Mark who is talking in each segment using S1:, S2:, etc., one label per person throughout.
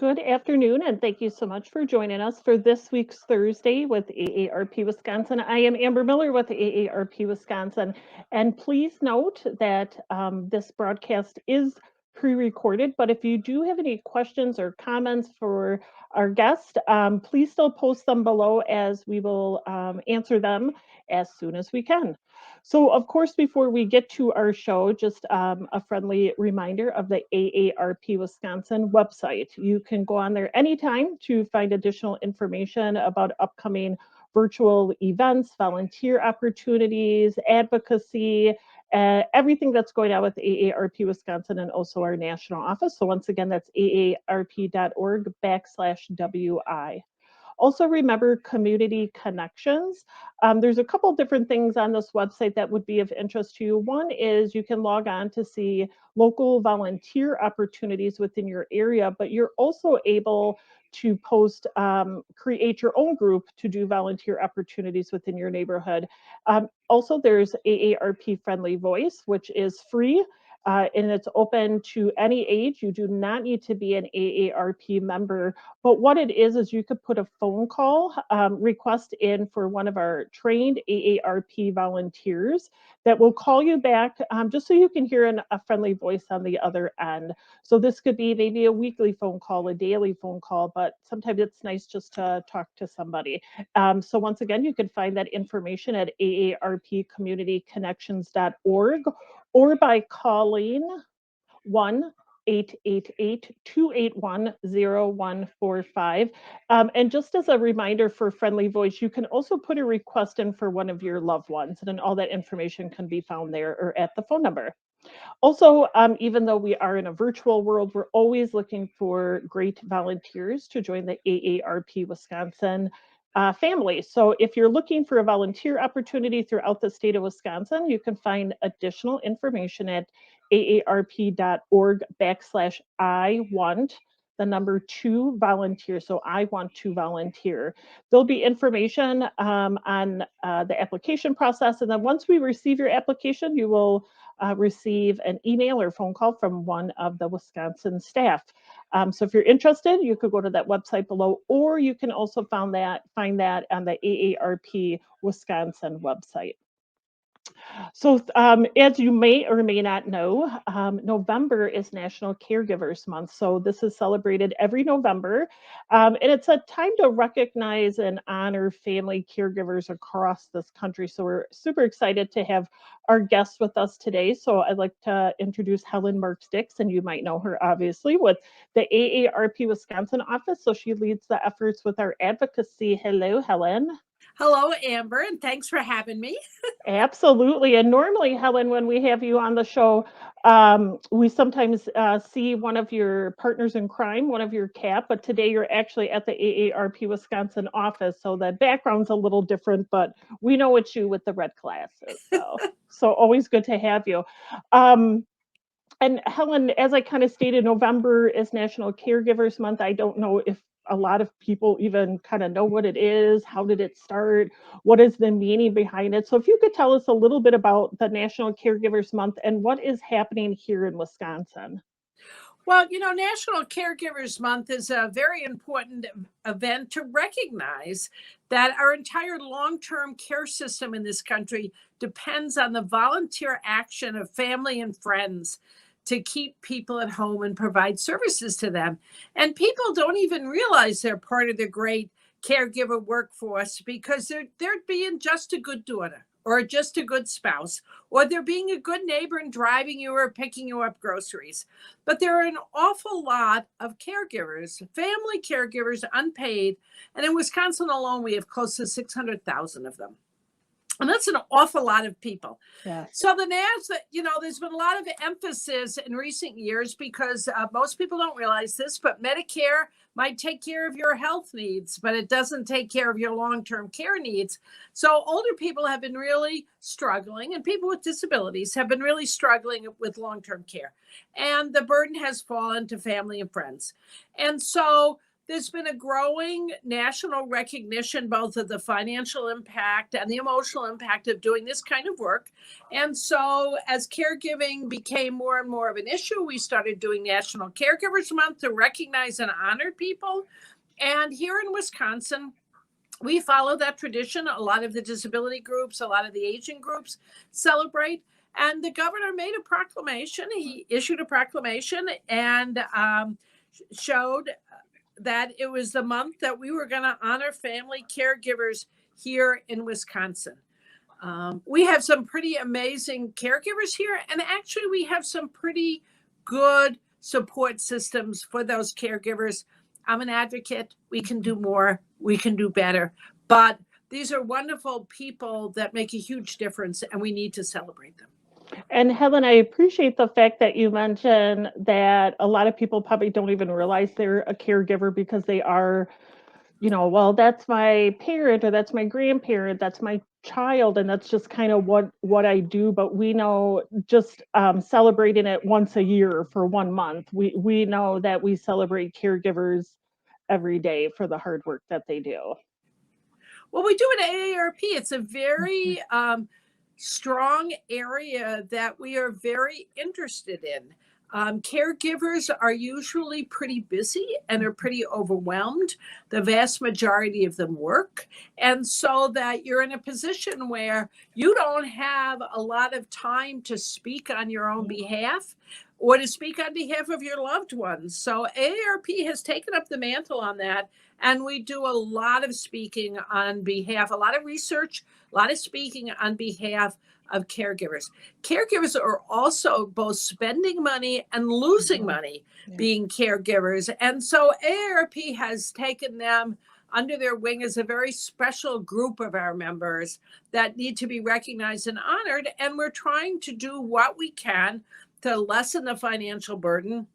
S1: Good afternoon, and thank you so much for joining us for this week's Thursday with AARP Wisconsin. I am Amber Miller with AARP Wisconsin, and please note that this broadcast is pre-recorded, but if you do have any questions or comments for our guest, please still post them below as we will answer them as soon as we can. So, of course, before we get to our show, just a friendly reminder of the AARP Wisconsin website. You can go on there anytime to find additional information about upcoming virtual events, volunteer opportunities, advocacy, everything that's going on with AARP Wisconsin and also our national office. So once again, that's aarp.org/WI. Also remember community connections. There's a couple different things on this website that would be of interest to you. One is you can log on to see local volunteer opportunities within your area, but you're also able to post, create your own group to do volunteer opportunities within your neighborhood. Also, there's AARP Friendly Voice, which is free. And it's open to any age. You do not need to be an AARP member. But what it is you could put a phone call request in for one of our trained AARP volunteers that will call you back just so you can hear a friendly voice on the other end. So this could be maybe a weekly phone call, a daily phone call, but sometimes it's nice just to talk to somebody. So once again, you can find that information at aarpcommunityconnections.org or by calling 1-888-281-0145. And just as a reminder for Friendly Voice, you can also put a request in for one of your loved ones, and then all that information can be found there or at the phone number. Also, even though we are in a virtual world, we're always looking for great volunteers to join the AARP Wisconsin family. So if you're looking for a volunteer opportunity throughout the state of Wisconsin, you can find additional information at aarp.org/I want the number 2 volunteer. So I want to volunteer. There'll be information on the application process. And then once we receive your application, you will receive an email or phone call from one of the Wisconsin staff. So if you're interested, you could go to that website below, or you can also find that on the AARP Wisconsin website. So as you may or may not know, November is National Caregivers Month. So this is celebrated every November. And it's a time to recognize and honor family caregivers across this country. So we're super excited to have our guest with us today. So I'd like to introduce Helen Marks Dicks, and you might know her obviously with the AARP Wisconsin office. So she leads the efforts with our advocacy. Hello, Helen.
S2: Hello, Amber, and thanks for having me.
S1: Absolutely. And normally, Helen, when we have you on the show, we sometimes see one of your partners in crime, one of your CAP, but today you're actually at the AARP Wisconsin office. So the background's a little different, but we know it's you with the red glasses. So always good to have you. And Helen, as I kind of stated, November is National Caregivers Month. I don't know if a lot of people even kind of know what it is. How did it start? What is the meaning behind it? So if you could tell us a little bit about the National Caregivers Month and what is happening here in Wisconsin.
S2: Well, National Caregivers Month is a very important event to recognize that our entire long-term care system in this country depends on the volunteer action of family and friends to keep people at home and provide services to them. And people don't even realize they're part of the great caregiver workforce because they're being just a good daughter or just a good spouse, or they're being a good neighbor and driving you or picking you up groceries. But there are an awful lot of caregivers, family caregivers, unpaid. And in Wisconsin alone, we have close to 600,000 of them. And that's an awful lot of people.
S1: Yeah.
S2: So there's been a lot of emphasis in recent years because most people don't realize this, but Medicare might take care of your health needs, but it doesn't take care of your long-term care needs. So older people have been really struggling, and people with disabilities have been really struggling with long-term care. And the burden has fallen to family and friends. And so there's been a growing national recognition, both of the financial impact and the emotional impact of doing this kind of work. And so as caregiving became more and more of an issue, we started doing National Caregivers Month to recognize and honor people. And here in Wisconsin, we follow that tradition. A lot of the disability groups, a lot of the aging groups celebrate. And the governor made a proclamation. He issued a proclamation and showed that it was the month that we were going to honor family caregivers here in Wisconsin. We have some pretty amazing caregivers here, and actually we have some pretty good support systems for those caregivers. I'm an advocate. We can do more. We can do better. But these are wonderful people that make a huge difference, and we need to celebrate them.
S1: And Helen, I appreciate the fact that you mentioned that a lot of people probably don't even realize they're a caregiver because they are, well, that's my parent or that's my grandparent, that's my child, and that's just kind of what I do. But we know just celebrating it once a year for 1 month, we know that we celebrate caregivers every day for the hard work that they do.
S2: Well, we do at AARP. It's a very strong area that we are very interested in. Caregivers are usually pretty busy and are pretty overwhelmed. The vast majority of them work. And so that you're in a position where you don't have a lot of time to speak on your own behalf or to speak on behalf of your loved ones. So AARP has taken up the mantle on that. And we do a lot of speaking on behalf, a lot of research, a lot of speaking on behalf of caregivers. Caregivers are also both spending money and losing money being caregivers. And so AARP has taken them under their wing as a very special group of our members that need to be recognized and honored. And we're trying to do what we can to lessen the financial burden.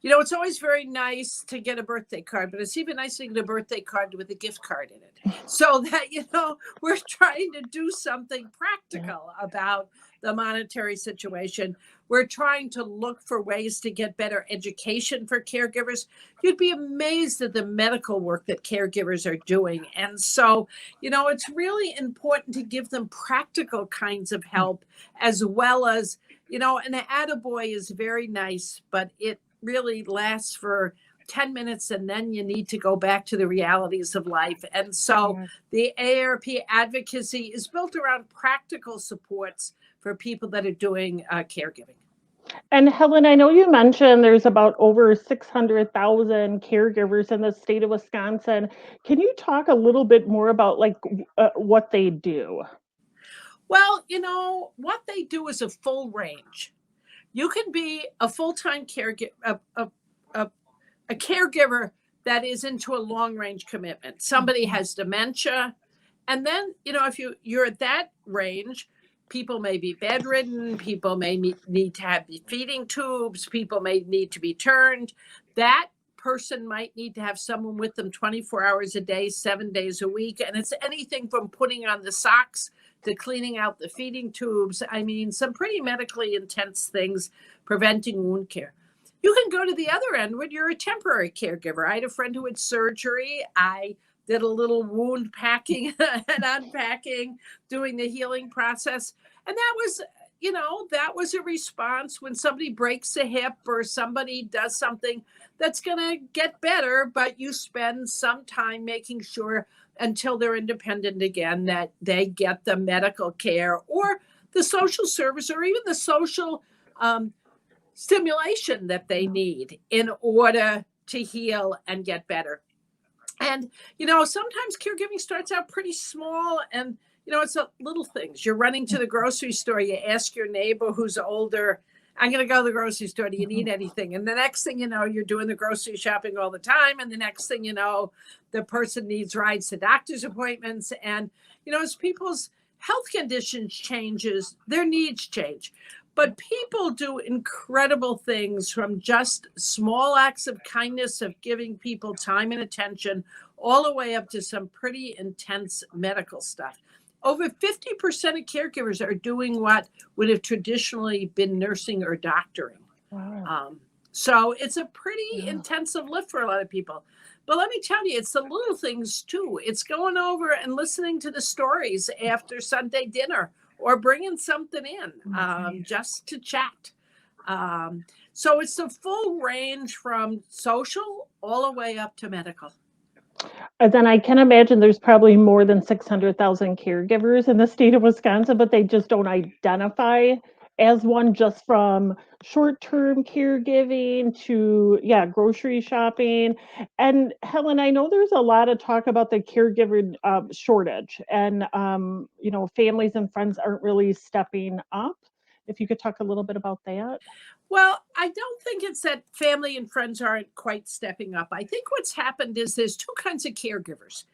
S2: It's always very nice to get a birthday card, but it's even nicer to get a birthday card with a gift card in it. So that, we're trying to do something practical about the monetary situation. We're trying to look for ways to get better education for caregivers. You'd be amazed at the medical work that caregivers are doing. And so, it's really important to give them practical kinds of help as well as, an attaboy is very nice, but it really lasts for 10 minutes and then you need to go back to the realities of life. And so the AARP advocacy is built around practical supports for people that are doing caregiving.
S1: And Helen, I know you mentioned there's about over 600,000 caregivers in the state of Wisconsin. Can you talk a little bit more about what they do?
S2: Well, what they do is a full range. You can be a full-time caregiver, a caregiver that is into a long-range commitment. Somebody has dementia. And then, if you're at that range, people may be bedridden, people may need to have feeding tubes, people may need to be turned. That person might need to have someone with them 24 hours a day, 7 days a week. And it's anything from putting on the socks to cleaning out the feeding tubes. I mean, some pretty medically intense things, preventing wound care. You can go to the other end when you're a temporary caregiver. I had a friend who had surgery. I did a little wound packing and unpacking, doing the healing process. And that was a response when somebody breaks a hip or somebody does something that's going to get better, but you spend some time making sure until they're independent again that they get the medical care or the social service or even the social stimulation that they need in order to heal and get better. And, sometimes caregiving starts out pretty small and, it's little things. You're running to the grocery store. You ask your neighbor who's older, I'm going to go to the grocery store. Do you need anything? And the next thing you know, you're doing the grocery shopping all the time. And the next thing you know, the person needs rides to doctor's appointments. And, as people's health conditions changes, their needs change. But people do incredible things, from just small acts of kindness of giving people time and attention all the way up to some pretty intense medical stuff. Over 50% of caregivers are doing what would have traditionally been nursing or doctoring. Wow. So it's a pretty intensive lift for a lot of people. But let me tell you, it's the little things too. It's going over and listening to the stories after Sunday dinner or bringing something in just to chat. So it's the full range from social all the way up to medical.
S1: And then I can imagine there's probably more than 600,000 caregivers in the state of Wisconsin, but they just don't identify as one, just from short-term caregiving to, yeah, grocery shopping. And Helen, I know there's a lot of talk about the caregiver shortage, and families and friends aren't really stepping up. If you could talk a little bit about that.
S2: Well, I don't think it's that family and friends aren't quite stepping up. I think what's happened is there's two kinds of caregivers.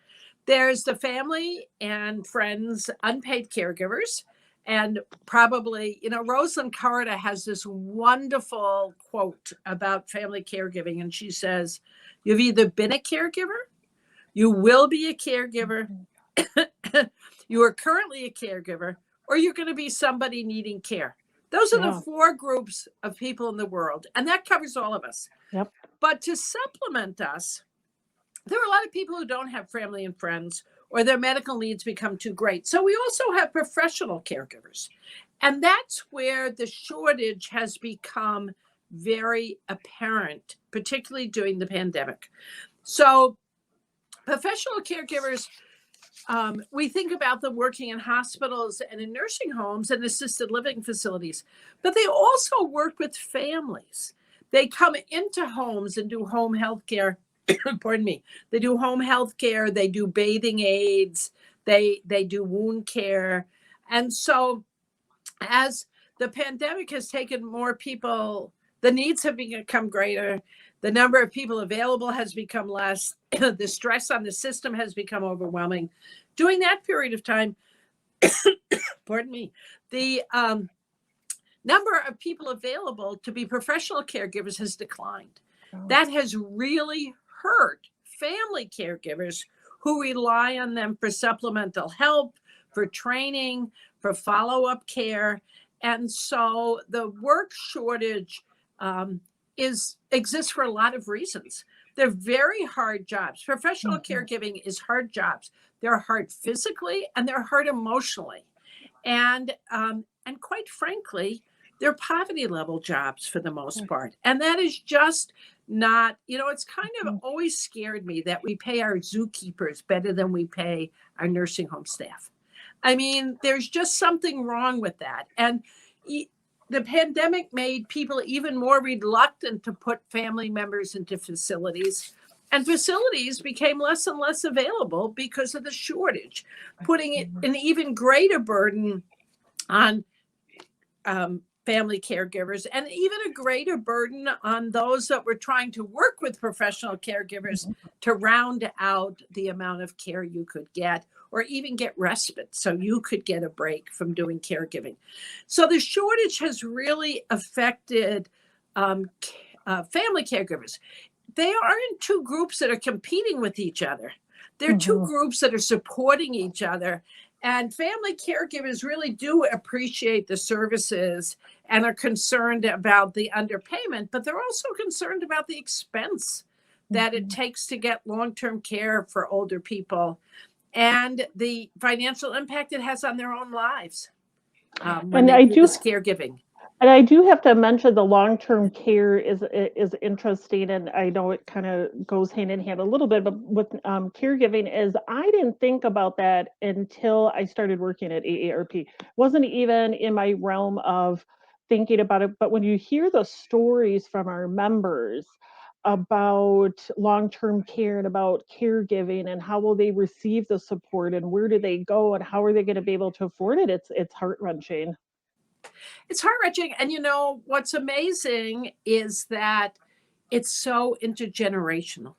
S2: There's the family and friends, unpaid caregivers. And probably, Rosalind Carter has this wonderful quote about family caregiving. And she says, you've either been a caregiver, you will be a caregiver, you are currently a caregiver, or you're going to be somebody needing care. Those are the four groups of people in the world, and that covers all of us.
S1: Yep.
S2: But to supplement us, there are a lot of people who don't have family and friends, or their medical needs become too great. So we also have professional caregivers. And that's where the shortage has become very apparent, particularly during the pandemic. So professional caregivers, we think about them working in hospitals and in nursing homes and assisted living facilities, but they also work with families. They come into homes and do home health care. Pardon me. They do home health care. They do bathing aids. They do wound care. And so as the pandemic has taken more people, the needs have become greater. The number of people available has become less. The stress on the system has become overwhelming. During that period of time, pardon me, the number of people available to be professional caregivers has declined. That has really hurt family caregivers who rely on them for supplemental help, for training, for follow-up care. And so the work shortage exists for a lot of reasons. They're very hard jobs. Professional caregiving is hard jobs. They're hard physically and they're hard emotionally. And quite frankly, they're poverty level jobs for the most part. And that is just not, it's kind of always scared me that we pay our zookeepers better than we pay our nursing home staff. I mean, there's just something wrong with that. And the pandemic made people even more reluctant to put family members into facilities. And facilities became less and less available because of the shortage, putting an even greater burden on family caregivers, and even a greater burden on those that were trying to work with professional caregivers to round out the amount of care you could get, or even get respite so you could get a break from doing caregiving. So the shortage has really affected family caregivers. They aren't two groups that are competing with each other. They're two groups that are supporting each other. And family caregivers really do appreciate the services and are concerned about the underpayment, but they're also concerned about the expense that it takes to get long-term care for older people and the financial impact it has on their own lives when they do this caregiving.
S1: And I do have to mention the long-term care is interesting, and I know it kind of goes hand in hand a little bit, but with caregiving is I didn't think about that until I started working at AARP. It wasn't even in my realm of thinking about it, but when you hear the stories from our members about long-term care and about caregiving and how will they receive the support and where do they go and how are they going to be able to afford it, it's heart-wrenching.
S2: It's heart-wrenching. And what's amazing is that it's so intergenerational.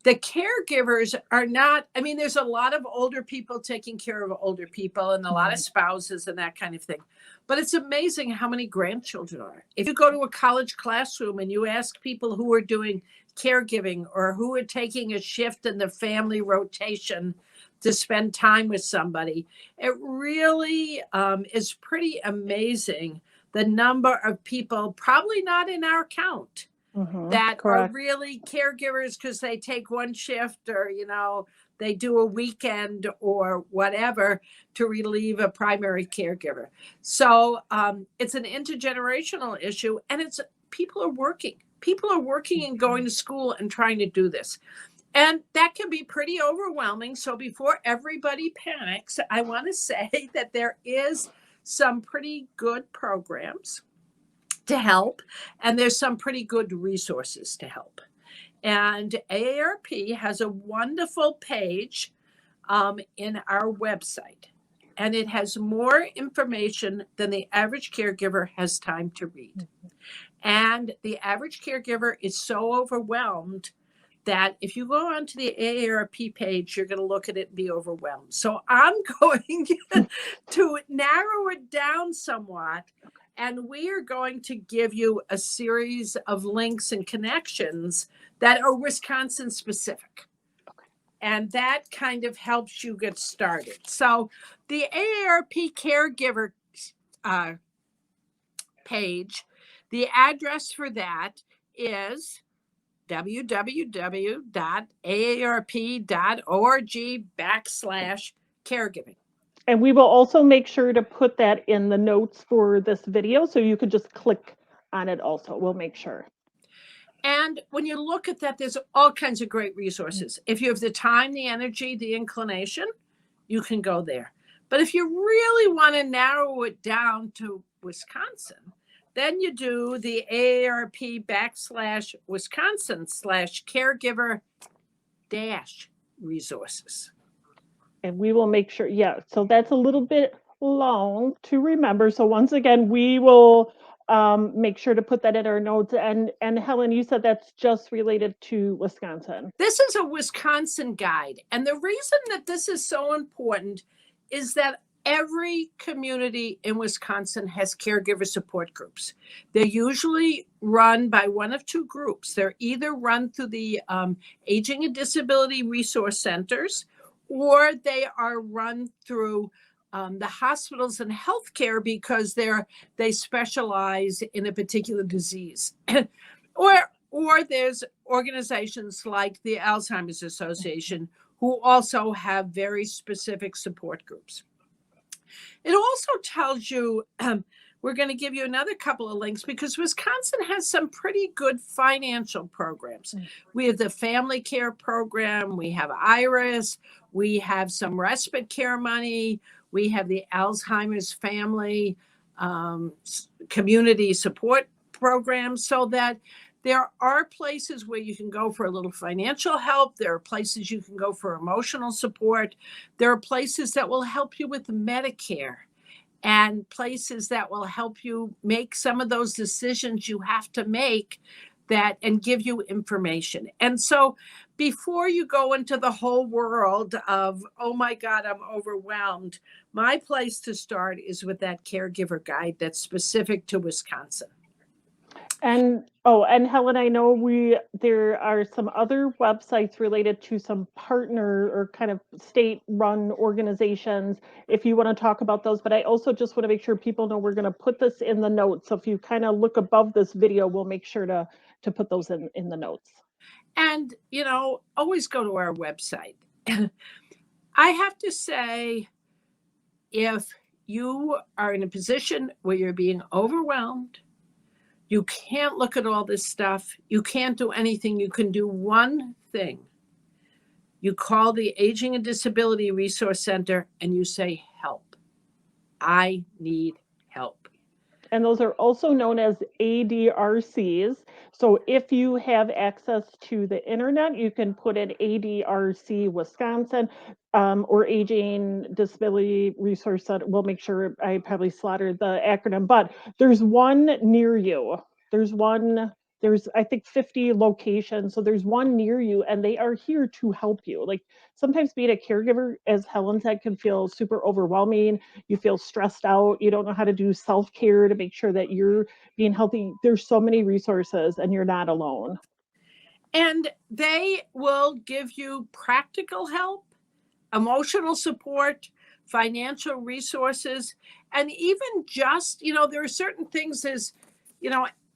S2: The caregivers are not, there's a lot of older people taking care of older people and a lot of spouses and that kind of thing. But it's amazing how many grandchildren are. If you go to a college classroom and you ask people who are doing caregiving or who are taking a shift in the family rotation to spend time with somebody, it really is pretty amazing the number of people, probably not in our count, that are
S1: Correct.
S2: really caregivers because they take one shift or, they do a weekend or whatever to relieve a primary caregiver. So it's an intergenerational issue, and it's people are working. People are working and going to school and trying to do this. And that can be pretty overwhelming. So before everybody panics, I want to say that there is some pretty good programs to help, and there's some pretty good resources to help. And AARP has a wonderful page in our website, and it has more information than the average caregiver has time to read. And the average caregiver is so overwhelmed that if you go onto the AARP page, you're going to look at it and be overwhelmed. So I'm going to narrow it down somewhat, and we are going to give you a series of links and connections that are Wisconsin specific. And that kind of helps you get started. So the AARP caregiver page, the address for that is www.aarp.org/caregiving.
S1: And we will also make sure to put that in the notes for this video, so you could just click on it also. We'll make sure.
S2: And when you look at that, there's all kinds of great resources. If you have the time, the energy, the inclination, you can go there. But if you really want to narrow it down to Wisconsin, then you do the AARP.Wisconsin/caregiver-resources.
S1: And we will make sure, so that's a little bit long to remember. So once again, we will make sure to put that in our notes. And Helen, you said that's just related to Wisconsin.
S2: This is a Wisconsin guide. And the reason that this is so important is that every community in Wisconsin has caregiver support groups. They're usually run by one of two groups. They're either run through the Aging and Disability Resource Centers, or they are run through the hospitals and healthcare because they specialize in a particular disease. or there's organizations like the Alzheimer's Association who also have very specific support groups. It also tells you, we're going to give you another couple of links because Wisconsin has some pretty good financial programs. We have the family care program, we have IRIS, we have some respite care money, we have the Alzheimer's family community support program, so that there are places where you can go for a little financial help. There are places you can go for emotional support. There are places that will help you with Medicare, and places that will help you make some of those decisions you have to make and give you information. And so before you go into the whole world of, oh my God, I'm overwhelmed, my place to start is with that caregiver guide that's specific to Wisconsin.
S1: And Helen, I know there are some other websites related to some partner or kind of state-run organizations, if you want to talk about those. But I also just want to make sure people know we're going to put this in the notes. So if you kind of look above this video, we'll make sure to put those in the notes.
S2: And, always go to our website. I have to say, if you are in a position where you're being overwhelmed, you can't look at all this stuff, you can't do anything, you can do one thing. You call the Aging and Disability Resource Center and you say, help. I need help.
S1: And those are also known as ADRCs. So if you have access to the internet, you can put in ADRC Wisconsin or Aging Disability Resource Center. We'll make sure I probably slaughtered the acronym, but there's one near you. There's I think 50 locations. So there's one near you, and they are here to help you. Like sometimes being a caregiver, as Helen said, can feel super overwhelming. You feel stressed out. You don't know how to do self-care to make sure that you're being healthy. There's so many resources, and you're not alone.
S2: And they will give you practical help, emotional support, financial resources, and even just, there are certain things as,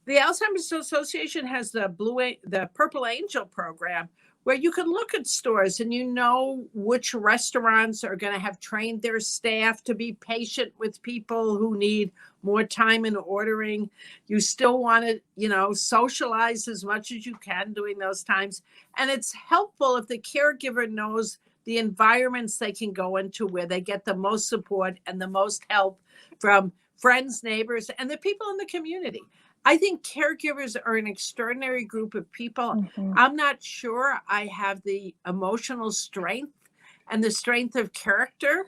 S2: The Alzheimer's Association has the Purple Angel program, where you can look at stores and you know which restaurants are going to have trained their staff to be patient with people who need more time in ordering. You still want to, socialize as much as you can during those times. And it's helpful if the caregiver knows the environments they can go into where they get the most support and the most help from friends, neighbors, and the people in the community. I think caregivers are an extraordinary group of people.
S1: Mhm.
S2: I'm not sure I have the emotional strength and the strength of character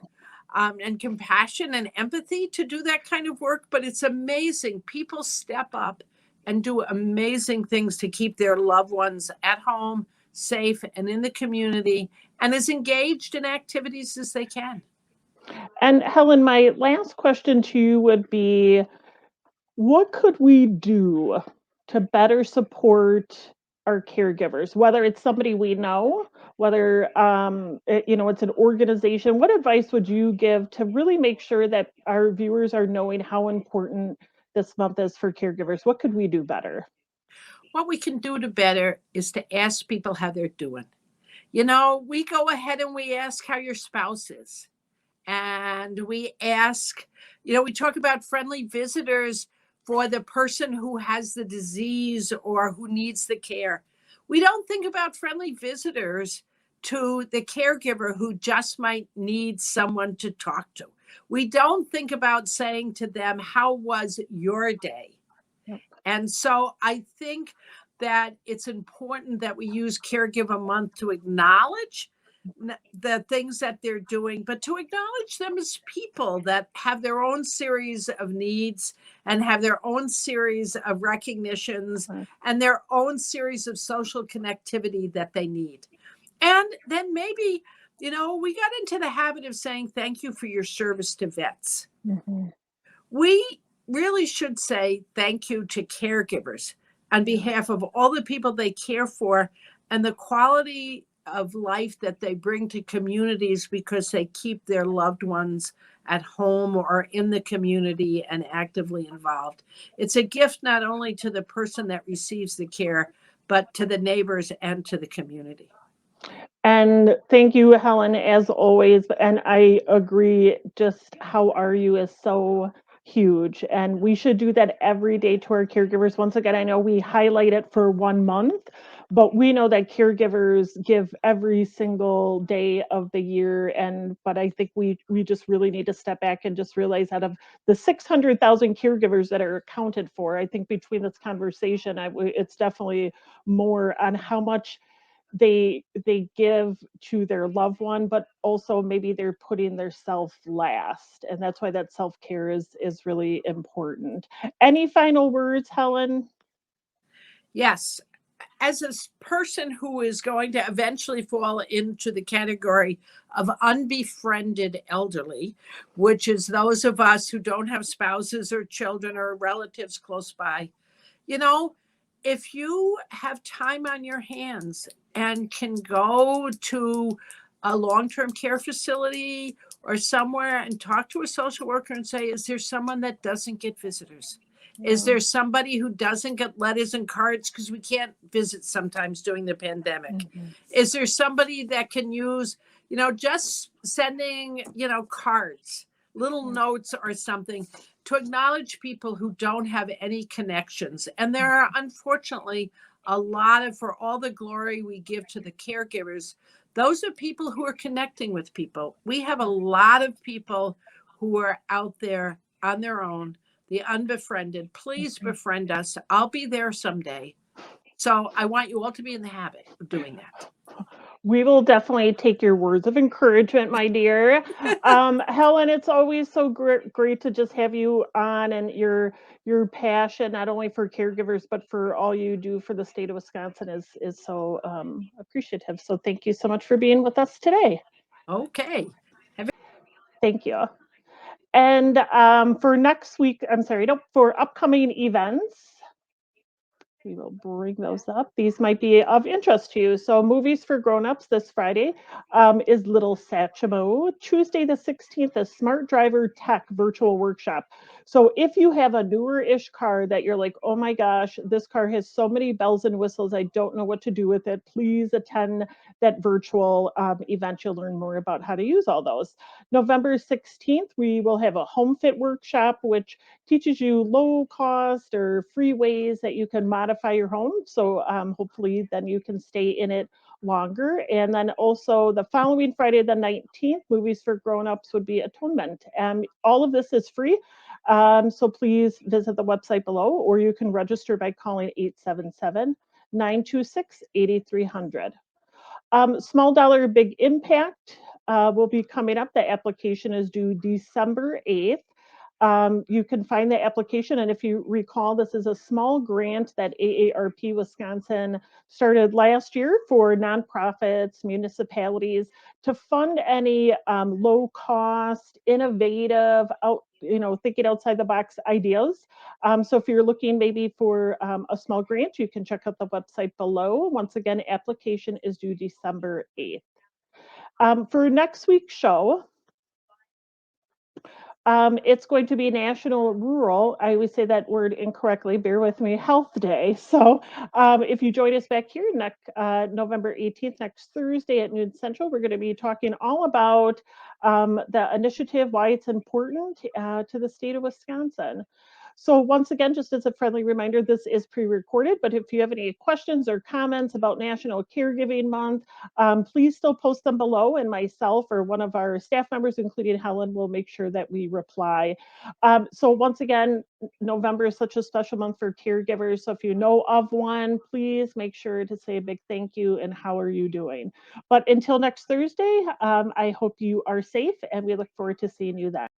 S2: and compassion and empathy to do that kind of work, but it's amazing. People step up and do amazing things to keep their loved ones at home, safe, and in the community, and as engaged in activities as they can.
S1: And Helen, my last question to you would be, what could we do to better support our caregivers, whether it's somebody we know, whether it's an organization? What advice would you give to really make sure that our viewers are knowing how important this month is for caregivers? What could we do better?
S2: What we can do to better is to ask people how they're doing. We go ahead and we ask how your spouse is. And we ask, we talk about friendly visitors for the person who has the disease or who needs the care. We don't think about friendly visitors to the caregiver who just might need someone to talk to. We don't think about saying to them, how was your day?
S1: Yep.
S2: And so I think that it's important that we use Caregiver Month to acknowledge the things that they're doing, but to acknowledge them as people that have their own series of needs and have their own series of recognitions and their own series of social connectivity that they need. And then maybe, we got into the habit of saying thank you for your service to vets.
S1: Mm-hmm.
S2: We really should say thank you to caregivers on behalf of all the people they care for and the quality of life that they bring to communities because they keep their loved ones at home or in the community and actively involved. It's a gift not only to the person that receives the care, but to the neighbors and to the community.
S1: And thank you, Helen, as always. And I agree, just how are you is so huge. And we should do that every day to our caregivers. Once again, I know we highlight it for 1 month, but we know that caregivers give every single day of the year. But I think we just really need to step back and just realize, out of the 600,000 caregivers that are accounted for, I think between this conversation, it's definitely more on how much they give to their loved one, but also maybe they're putting their self last, and that's why that self-care is really important. Any final words, Helen?
S2: Yes. As a person who is going to eventually fall into the category of unbefriended elderly, which is those of us who don't have spouses or children or relatives close by, if you have time on your hands and can go to a long-term care facility or somewhere and talk to a social worker and say, is there someone that doesn't get visitors? Is there somebody who doesn't get letters and cards because we can't visit sometimes during the pandemic?
S1: Mm-hmm.
S2: Is there somebody that can use, just sending, cards, little notes or something to acknowledge people who don't have any connections? And there are, unfortunately, a lot of, for all the glory we give to the caregivers, those are people who are connecting with people. We have a lot of people who are out there on their own, the unbefriended. Please befriend us. I'll be there someday. So I want you all to be in the habit of doing that.
S1: We will definitely take your words of encouragement, my dear. Helen, it's always so great to just have you on, and your passion, not only for caregivers, but for all you do for the state of Wisconsin is so appreciative. So thank you so much for being with us today.
S2: Okay.
S1: Thank you. And for next week, I'm sorry, no, for upcoming events, We will bring those up. These might be of interest to you. So movies for grown-ups this Friday is Little Satchmo. Tuesday the 16th is Smart Driver Tech Virtual Workshop. So if you have a newer-ish car that you're like, oh my gosh, this car has so many bells and whistles, I don't know what to do with it, please attend that virtual event. You'll learn more about how to use all those. November 16th, we will have a home fit workshop, which teaches you low cost or free ways that you can modify your home. So hopefully then you can stay in it longer. And then also the following Friday, the 19th, movies for grown-ups would be Atonement. All of this is free. So please visit the website below, or you can register by calling 877-926-8300. Small dollar, big impact will be coming up. The application is due December 8th. You can find the application, and if you recall, this is a small grant that AARP Wisconsin started last year for nonprofits, municipalities to fund any low-cost, innovative, thinking outside the box ideas. So if you're looking maybe for a small grant, you can check out the website below. Once again, application is due December 8th. For next week's show, it's going to be National Rural, I always say that word incorrectly, bear with me, Health Day. So if you join us back here next November 18th, next Thursday at noon Central, we're going to be talking all about the initiative, why it's important to the state of Wisconsin. So once again, just as a friendly reminder, this is pre-recorded, but if you have any questions or comments about National Caregiving Month, please still post them below, and myself or one of our staff members, including Helen, will make sure that we reply. So once again, November is such a special month for caregivers. So if you know of one, please make sure to say a big thank you and how are you doing. But until next Thursday, I hope you are safe, and we look forward to seeing you then.